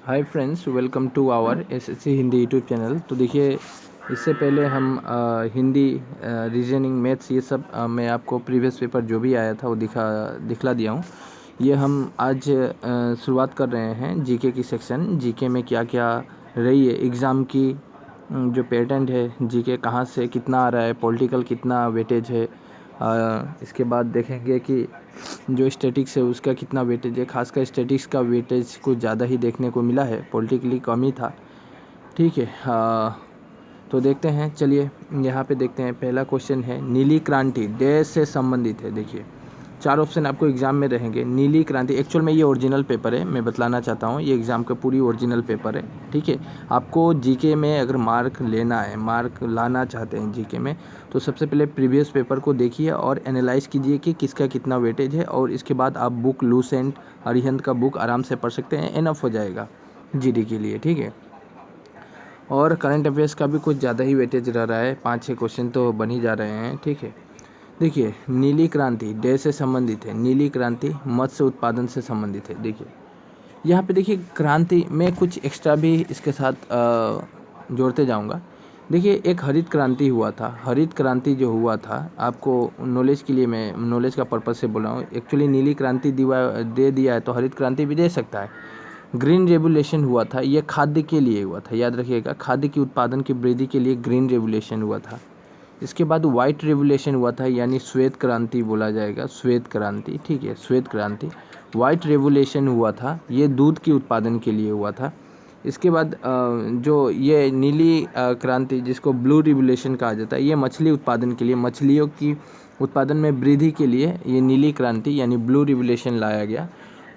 Hi friends, welcome to our SSC Hindi YouTube channel. तो देखिए, इससे पहले हम हिंदी, रीजनिंग, मैथ्स, ये सब मैं आपको प्रीवियस पेपर जो भी आया था वो दिखला दिया हूँ। ये हम आज शुरुआत कर रहे हैं जीके की सेक्शन। जीके में क्या क्या रही है एग्ज़ाम की, जो पैटर्न है जीके कहाँ से कितना आ रहा है, पॉलिटिकल कितना वेटेज है। इसके बाद देखेंगे कि जो स्टैटिक्स है उसका कितना वेटेज है। खासकर स्टैटिक्स का वेटेज कुछ ज़्यादा ही देखने को मिला है, पॉलिटिकली कम ही था। ठीक है, तो देखते हैं। चलिए यहाँ पे देखते हैं। पहला क्वेश्चन है, नीली क्रांति देश से संबंधित है। देखिए, 4 ऑप्शन आपको एग्ज़ाम में रहेंगे। नीली क्रांति, एक्चुअल में ये ओरिजिनल पेपर है, मैं बतलाना चाहता हूँ, ये एग्ज़ाम का पूरी ओरिजिनल पेपर है। ठीक है, आपको जीके में अगर मार्क लेना है, मार्क लाना चाहते हैं जीके में, तो सबसे पहले प्रीवियस पेपर को देखिए और एनालाइज कीजिए कि किसका कितना वेटेज है, और इसके बाद आप बुक लूसेंट, अरिहंत का बुक आराम से पढ़ सकते हैं, इनफ हो जाएगा जीडी के लिए। ठीक है, और करंट अफेयर्स का भी कुछ ज़्यादा ही वेटेज रह रहा है, 5-6 क्वेश्चन तो बन ही जा रहे हैं। ठीक है, देखिए, नीली क्रांति देश से संबंधित है, नीली क्रांति मत्स्य उत्पादन से संबंधित है। देखिए यहाँ पे देखिए, क्रांति में कुछ एक्स्ट्रा भी इसके साथ जोड़ते जाऊंगा। देखिए, एक हरित क्रांति हुआ था। हरित क्रांति जो हुआ था, आपको नॉलेज के लिए, मैं नॉलेज का पर्पज़ से बोल रहा हूँ। एक्चुअली नीली क्रांति दे दिया है तो हरित क्रांति भी दे सकता है। ग्रीन रेवोल्यूशन हुआ था, ये खाद्य के लिए हुआ था, याद रखिएगा, खाद्य की उत्पादन की वृद्धि के लिए ग्रीन रेवोल्यूशन हुआ था। इसके बाद वाइट रेवोल्यूशन हुआ था, यानी श्वेत क्रांति बोला जाएगा, श्वेत क्रांति। ठीक है, श्वेत क्रांति। वाइट रेवोल्यूशन हुआ था, ये दूध के उत्पादन के लिए हुआ था। इसके बाद जो ये नीली क्रांति, जिसको ब्लू रिवोल्यूशन कहा जाता है, ये मछली उत्पादन के लिए, मछलियों की उत्पादन में वृद्धि के लिए ये नीली क्रांति यानी ब्लू रिवोल्यूशन लाया गया।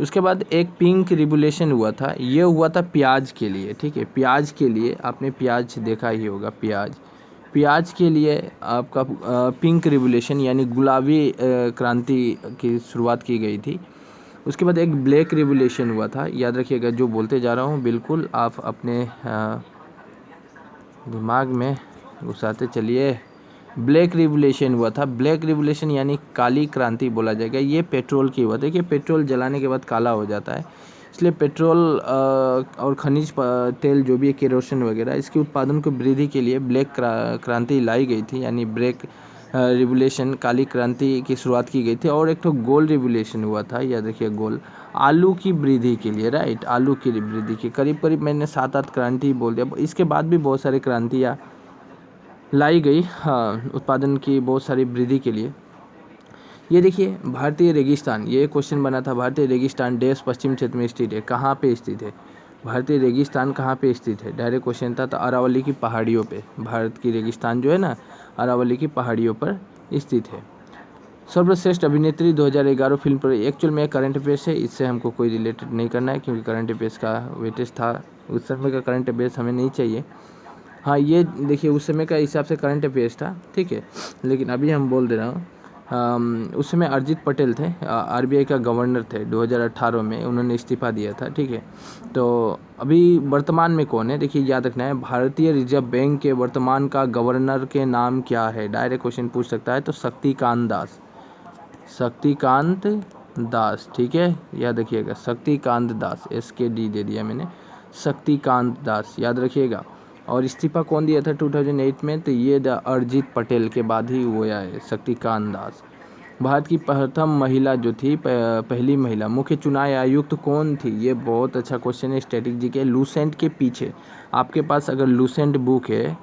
उसके बाद एक पिंक रिवोल्यूशन हुआ था, ये हुआ था प्याज के लिए। ठीक है, प्याज के लिए, आपने प्याज देखा ही होगा, प्याज के लिए आपका पिंक रिवोल्यूशन यानी गुलाबी क्रांति की शुरुआत की गई थी। उसके बाद एक ब्लैक रिवोल्यूशन हुआ था, याद रखिएगा, जो बोलते जा रहा हूँ बिल्कुल आप अपने दिमाग में घुसाते चलिए। ब्लैक रिवोल्यूशन हुआ था, ब्लैक रिवोल्यूशन यानी काली क्रांति बोला जाएगा, ये पेट्रोल की हुआ था। देखिए, पेट्रोल जलाने के बाद काला हो जाता है, इसलिए पेट्रोल और खनिज तेल जो भी है, केरोसिन वगैरह, इसके उत्पादन को वृद्धि के लिए ब्लैक क्रांति लाई गई थी, यानी ब्लैक रिवोल्यूशन, काली क्रांति की शुरुआत की गई थी। और एक तो गोल्ड रिवोल्यूशन हुआ था, याद रखिए, गोल्ड, आलू की वृद्धि के लिए, राइट, आलू की वृद्धि के करीब करीब मैंने 7-8 क्रांति बोल दिया। इसके बाद भी बहुत सारी क्रांतियाँ लाई गई, हाँ, उत्पादन की बहुत सारी वृद्धि के लिए। ये देखिए, भारतीय रेगिस्तान, ये क्वेश्चन बना था, भारतीय रेगिस्तान देश पश्चिम क्षेत्र में स्थित है, कहाँ पे स्थित है? भारतीय रेगिस्तान कहाँ पे स्थित है? डायरेक्ट क्वेश्चन था। तो अरावली की पहाड़ियों पे, भारत की रेगिस्तान जो है ना, अरावली की पहाड़ियों पर स्थित है। सर्वश्रेष्ठ अभिनेत्री 2011 फिल्म पर, एक्चुअल में करंट अफेयर्स है, इससे हमको कोई रिलेटेड नहीं करना है, क्योंकि करंट अफेयर्स का वेटेज था, उस समय का करंट अफेयर्स हमें नहीं चाहिए। हाँ, ये देखिए, उस समय का हिसाब से करंट अफेयर्स था। ठीक है, लेकिन अभी हम बोल दे रहा हूँ, उस समय अरिजीत पटेल थे, आरबीआई का गवर्नर थे 2018 में, उन्होंने इस्तीफा दिया था। ठीक है, तो अभी वर्तमान में कौन है? देखिए, याद रखना है, भारतीय रिजर्व बैंक के वर्तमान का गवर्नर के नाम क्या है? डायरेक्ट क्वेश्चन पूछ सकता है, तो शक्तिकांत दास, शक्तिकांत दास। ठीक है, याद रखिएगा, शक्तिकांत दास, SKD दे दिया मैंने, शक्तिकांत दास, याद रखिएगा। और इस्तीफा कौन दिया था 2008 में? तो ये अरिजीत पटेल के बाद ही वो आया है, शक्तिकांत दास। भारत की प्रथम महिला जो थी, पहली महिला मुख्य चुनाव आयुक्त कौन थी? ये बहुत अच्छा क्वेश्चन है, स्ट्रेटेजी के। लूसेंट के पीछे, आपके पास अगर लूसेंट बुक है,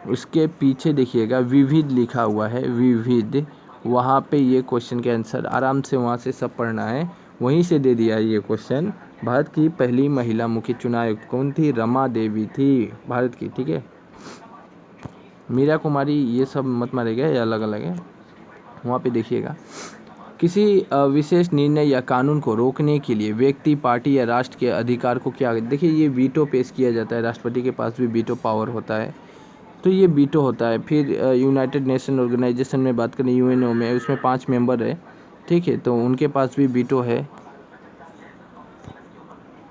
उसके पीछे देखिएगा विविध लिखा हुआ है, विविध, वहाँ पे ये क्वेश्चन के आंसर आराम से वहाँ से सब पढ़ना है, वहीं से दे दिया ये क्वेश्चन। भारत की पहली महिला मुख्य चुनाव आयुक्त कौन थी? रमा देवी थी, भारत की। ठीक है, मीरा कुमारी ये सब मत मारेगा, ये अलग अलग है। वहाँ पे देखिएगा, किसी विशेष निर्णय या कानून को रोकने के लिए व्यक्ति, पार्टी या राष्ट्र के अधिकार को क्या? देखिए, ये वीटो पेश किया जाता है, राष्ट्रपति के पास भी वीटो पावर होता है, तो ये वीटो होता है। फिर यूनाइटेड नेशन ऑर्गेनाइजेशन में बात करें, यूएनओ में, उसमें 5 मेंबर है। ठीक है, तो उनके पास भी वीटो है।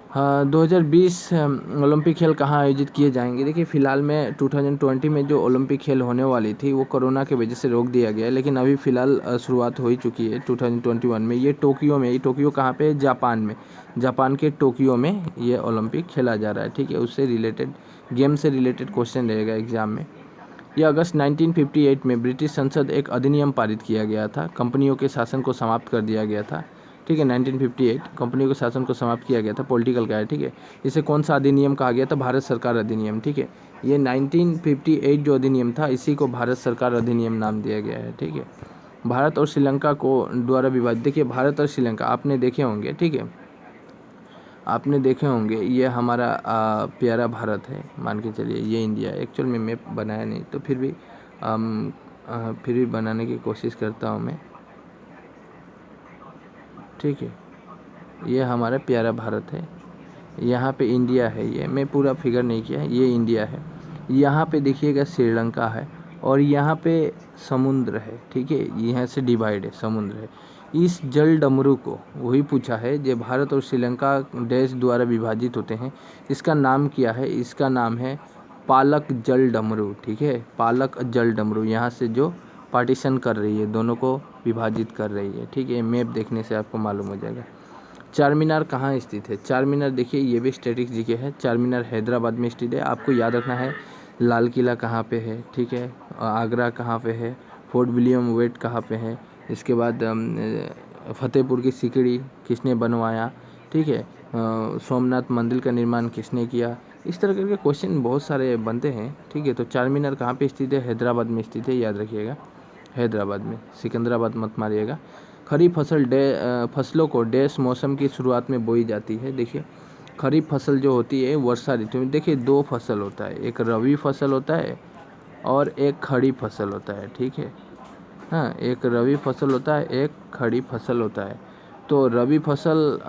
हाँ, 2020 ओलंपिक खेल कहाँ आयोजित किए जाएंगे? देखिए फ़िलहाल में 2020 में जो ओलंपिक खेल होने वाली थी वो कोरोना की वजह से रोक दिया गया है, लेकिन अभी फ़िलहाल शुरुआत हो ही चुकी है 2021 में। ये टोक्यो में, ये टोक्यो कहाँ पे है? जापान में। जापान के टोक्यो में ये ओलंपिक खेला जा रहा है, ठीक है। उससे रिलेटेड, गेम से रिलेटेड क्वेश्चन रहेगा एग्जाम में। यह अगस्त 1958 में ब्रिटिश संसद एक अधिनियम पारित किया गया था, कंपनियों के शासन को समाप्त कर दिया गया था, ठीक है। 1958 कंपनियों के शासन को समाप्त किया गया था, पॉलिटिकल का है, ठीक है। इसे कौन सा अधिनियम कहा गया था? भारत सरकार अधिनियम, ठीक है। ये 1958 जो अधिनियम था इसी को भारत सरकार अधिनियम नाम दिया गया है, ठीक है। भारत और श्रीलंका को द्वारा विभाजित, देखिए भारत और श्रीलंका आपने देखे होंगे, ठीक है, आपने देखे होंगे। ये हमारा प्यारा भारत है, मान के चलिए। ये इंडिया एक्चुअल में मैप बनाया नहीं, तो फिर भी बनाने की कोशिश करता हूँ मैं, ठीक है। ये हमारा प्यारा भारत है, यहाँ पे इंडिया है। ये मैं पूरा फिगर नहीं किया है, ये इंडिया है। यहाँ पे देखिएगा श्रीलंका है और यहाँ पे समुद्र है, ठीक है। यहाँ से डिवाइड है, समुद्र है। इस जल डमरू को वही पूछा है जो भारत और श्रीलंका देश द्वारा विभाजित होते हैं, इसका नाम क्या है? इसका नाम है पालक जल डमरू, ठीक है। पालक जल डमरू यहाँ से जो पार्टीशन कर रही है, दोनों को विभाजित कर रही है, ठीक है। मैप देखने से आपको मालूम हो जाएगा। चार मीनार कहाँ स्थित है? चार मीनार देखिए ये भी स्टैटिक जीके है। चार मीनार हैदराबाद में स्थित है। आपको याद रखना है लाल किला कहाँ पे है, ठीक है। आगरा कहाँ पे है, फोर्ट विलियम वेट कहाँ पे है, इसके बाद फतेहपुर की सिकड़ी किसने बनवाया, ठीक है। सोमनाथ मंदिर का निर्माण किसने किया? इस तरह के क्वेश्चन बहुत सारे बनते हैं, ठीक है। तो चार मीनार कहाँ पे स्थित है? हैदराबाद में स्थित है, याद रखिएगा, हैदराबाद में। सिकंदराबाद मत मारिएगा। खरीफ फसलों को डैश मौसम की शुरुआत में बोई जाती है? देखिए खरीफ फसल जो होती है वर्षा ऋतु में। देखिए दो फसल होता है, एक रबी फसल होता है और एक खड़ी फसल होता है, ठीक है। हाँ, एक रबी फसल होता है, एक खड़ी फसल होता है। तो रबी फसल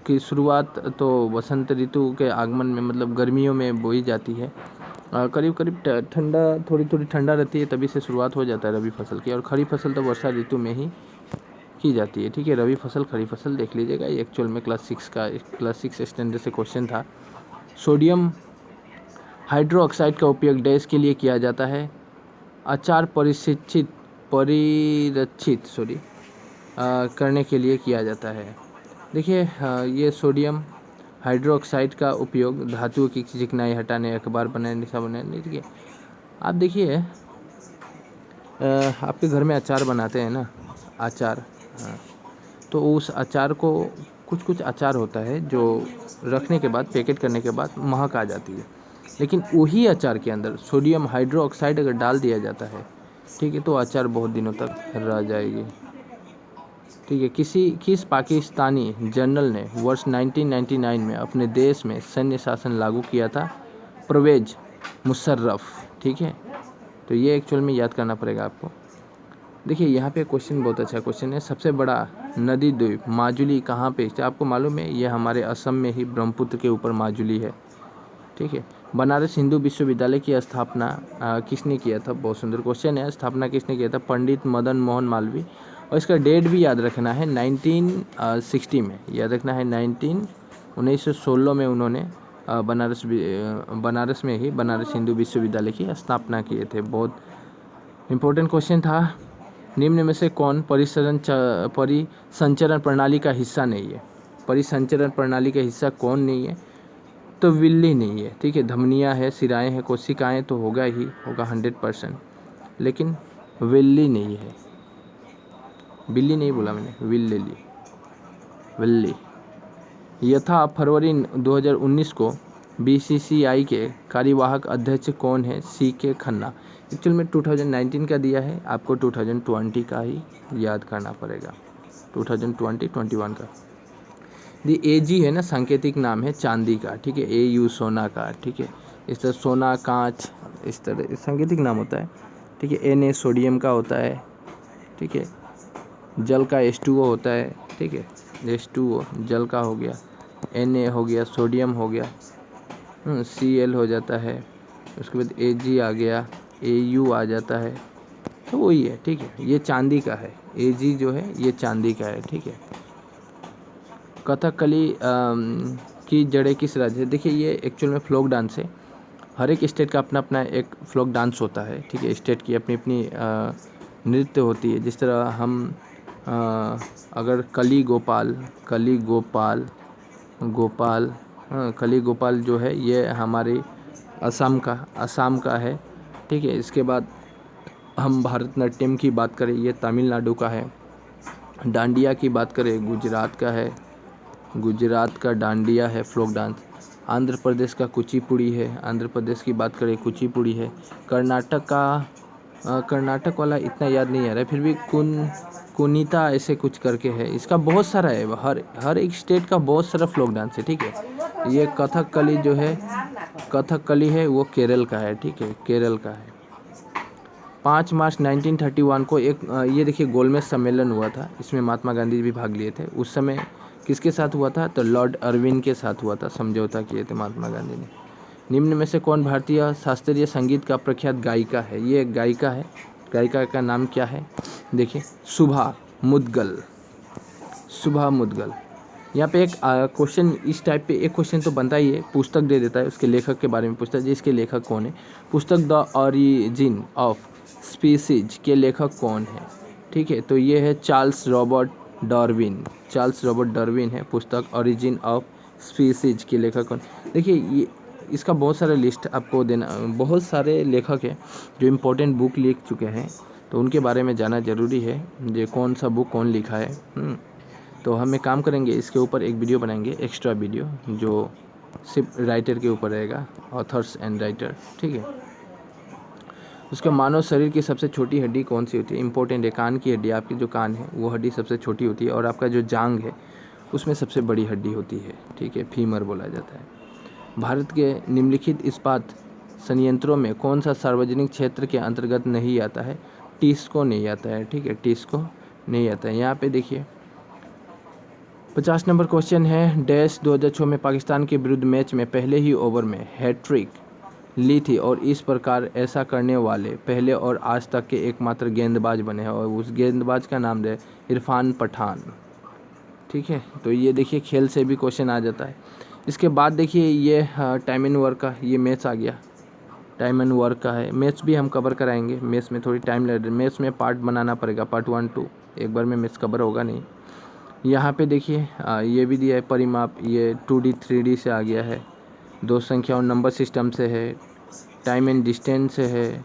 की शुरुआत तो वसंत ऋतु के आगमन में, मतलब गर्मियों में बोई जाती है। करीब करीब ठंडा, थोड़ी थोड़ी ठंडा रहती है, तभी से शुरुआत हो जाता है रबी फसल की। और खड़ी फसल तो वर्षा ऋतु में ही की जाती है, ठीक है। रबी फसल खड़ी फसल देख लीजिएगा, ये एक्चुअल में क्लास 6 स्टैंडर्ड से क्वेश्चन था। सोडियम हाइड्रोक्साइड का उपयोग डैश के लिए किया जाता है? अचार परिरक्षित करने के लिए किया जाता है। देखिए ये सोडियम हाइड्रोक्साइड का उपयोग धातुओं की चिकनाई हटाने, अखबार बनाने, निशा बनाने, ठीक है। आप देखिए आपके घर में अचार बनाते हैं ना, अचार, हाँ, तो उस अचार को, कुछ कुछ अचार होता है जो रखने के बाद, पैकेट करने के बाद महक आ जाती है, लेकिन वही अचार के अंदर सोडियम हाइड्रोक्साइड अगर डाल दिया जाता है, ठीक है, तो अचार बहुत दिनों तक रह जाएगी, ठीक है। किस पाकिस्तानी जनरल ने वर्ष 1999 में अपने देश में सैन्य शासन लागू किया था? परवेज मुशर्रफ, ठीक है। तो ये एक्चुअल में याद करना पड़ेगा आपको। देखिए यहाँ पे क्वेश्चन बहुत अच्छा क्वेश्चन है। सबसे बड़ा नदी द्वीप माजुली कहाँ पे है? आपको मालूम है ये हमारे असम में ही ब्रह्मपुत्र के ऊपर माजुली है, ठीक है। बनारस हिंदू विश्वविद्यालय की स्थापना किसने किया था? बहुत सुंदर क्वेश्चन है। स्थापना किसने किया था? पंडित मदन मोहन मालवीय। और इसका डेट भी याद रखना है, 1960 में, याद रखना है 1916 में उन्होंने बनारस में ही बनारस हिंदू विश्वविद्यालय की स्थापना किए थे। बहुत इम्पोर्टेंट क्वेश्चन था। निम्न में से कौन परिसंचरण प्रणाली का हिस्सा नहीं है? परिसंचरण प्रणाली का हिस्सा कौन नहीं है? तो विल्ली नहीं है, ठीक है। धमनियाँ है, सिराएँ हैं, कोशिकाएँ तो होगा 100%, लेकिन विल्ली नहीं है। बिल्ली नहीं बोला मैंने, विल्ली। यथा फरवरी 2019 को बीसीसीआई के कार्यवाहक अध्यक्ष कौन है? CK खन्ना। एक्चुअल में 2019 का दिया है, आपको 2020 का ही याद करना पड़ेगा, 2020-21 का। दी AG है ना, सांकेतिक नाम है चांदी का, ठीक है। AU सोना का, ठीक है। इस तरह सोना, कांच, इस तरह सांकेतिक नाम होता है, ठीक है। Na सोडियम का होता है, ठीक है। जल का H2O होता है, ठीक है। H2O जल का हो गया, Na हो गया, सोडियम हो गया, Cl हो जाता है, उसके बाद Ag आ गया, Au आ जाता है, तो वही है, ठीक है। ये चांदी का है, Ag जो है ये चांदी का है, ठीक है। कथकली की जड़ें किस राज्य है। देखिए ये एक्चुअल में फ्लोक डांस है। हर एक स्टेट का अपना अपना एक फ्लोक डांस होता है, ठीक है। स्टेट की अपनी अपनी नृत्य होती है। जिस तरह हम अगर कली गोपाल कली गोपाल जो है ये हमारे असम का है, ठीक है। इसके बाद हम भारतनाट्यम की बात करें, ये तमिलनाडु का है। डांडिया की बात करें, गुजरात का है, गुजरात का डांडिया है फ्लोक डांस। आंध्र प्रदेश का कुचिपुड़ी है, आंध्र प्रदेश की बात करें कुचिपुड़ी है। कर्नाटक का कर्नाटक वाला इतना याद नहीं आ रहा है, फिर भी कुनीता ऐसे कुछ करके है। इसका बहुत सारा है, हर एक स्टेट का बहुत सारा फ्लोक डांस है, ठीक है। ये कथकली जो है, कथकली है वो केरल का है, ठीक है, केरल का है। 5 मार्च 1931 को एक ये देखिए गोलमेज सम्मेलन हुआ था, इसमें महात्मा गांधी भी भाग लिए थे। उस समय किसके साथ हुआ था, तो लॉर्ड अर्विन के साथ हुआ था, समझौता किए थे महात्मा गांधी ने। निम्न में से कौन भारतीय शास्त्रीय संगीत का प्रख्यात गायिका है। ये एक गायिका है, गायिका का नाम क्या है, देखिए शुभा मुद्गल। यहाँ पे एक क्वेश्चन इस टाइप पे एक क्वेश्चन तो बनता ही है, पुस्तक दे देता है, उसके लेखक के बारे में पूछता है, जिसके लेखक कौन है। पुस्तक द ऑरिजिन ऑफ स्पीसीज के लेखक कौन है, ठीक है। तो ये है चार्ल्स रॉबर्ट डार्विन है पुस्तक ऑरिजिन ऑफ स्पीसीज के लेखक कौन। देखिए ये इसका बहुत सारा लिस्ट आपको देना, बहुत सारे लेखक हैं जो इम्पोर्टेंट बुक लिख चुके हैं, तो उनके बारे में जाना ज़रूरी है, ये कौन सा बुक कौन लिखा है। तो हम एक काम करेंगे, इसके ऊपर एक वीडियो बनाएंगे, एक्स्ट्रा वीडियो, जो सिर्फ राइटर के ऊपर रहेगा, ऑथर्स एंड राइटर, ठीक है। उसके मानव शरीर की सबसे छोटी हड्डी कौन सी होती है, इंपॉर्टेंट है। कान की हड्डी, आपकी जो कान है वो हड्डी सबसे छोटी होती है, और आपका जो जांघ है उसमें सबसे बड़ी हड्डी होती है, ठीक है, फीमर बोला जाता है। भारत के निम्नलिखित इस्पात संयंत्रों में कौन सा सार्वजनिक क्षेत्र के अंतर्गत नहीं आता है, टिस्को नहीं आता है, ठीक है, टिस्को नहीं आता है। यहाँ पे देखिए 50 नंबर क्वेश्चन है, डैश 2006 में पाकिस्तान के विरुद्ध मैच में पहले ही ओवर में हैट्रिक ली थी, और इस प्रकार ऐसा करने वाले पहले और आज तक के एकमात्र गेंदबाज बने हैं, और उस गेंदबाज का नाम है इरफान पठान, ठीक है। तो ये देखिए खेल से भी क्वेश्चन आ जाता है। इसके बाद देखिए ये टाइम एंड वर्क का ये मैच आ गया, टाइम एंड वर्क का है। मैच भी हम कवर कराएंगे, मैच में थोड़ी टाइम लग रही है, मैच में पार्ट बनाना पड़ेगा, पार्ट 1 2, एक बार में मैच कवर होगा नहीं। यहाँ पे देखिए ये भी दिया है परिमाप, ये 2D 3D से आ गया है, दो संख्या और नंबर सिस्टम से है, टाइम एंड डिस्टेंस से है,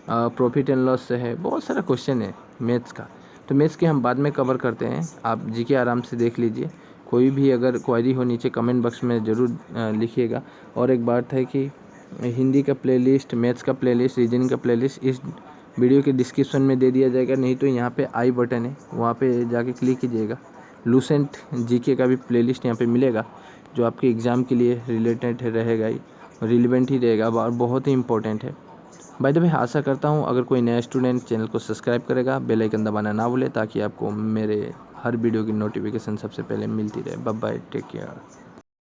प्रॉफिट एंड लॉस से है, बहुत सारा क्वेश्चन है मैथ्स का। तो मैथ्स के हम बाद में कवर करते हैं, आप जीके आराम से देख लीजिए। कोई भी अगर क्वेरी हो नीचे कमेंट बॉक्स में ज़रूर लिखिएगा। और एक बात है कि हिंदी का प्लेलिस्ट, मैथ्स का प्लेलिस्ट, रीजनिंग का प्लेलिस्ट इस वीडियो के डिस्क्रिप्शन में दे दिया जाएगा, नहीं तो यहाँ पे आई बटन है, वहाँ पे जाके क्लिक कीजिएगा। लूसेंट जीके का भी प्लेलिस्ट यहाँ पे मिलेगा, जो आपके एग्ज़ाम के लिए रिलेटेड रहेगा ही, रिलेवेंट ही रहेगा और बहुत ही इंपॉर्टेंट है। बाय द वे आशा करता हूँ अगर कोई नया स्टूडेंट चैनल को सब्सक्राइब करेगा, बेल आइकन दबाना ना भूले, ताकि आपको मेरे हर वीडियो की नोटिफिकेशन सबसे पहले मिलती रहे। Bye bye, take care.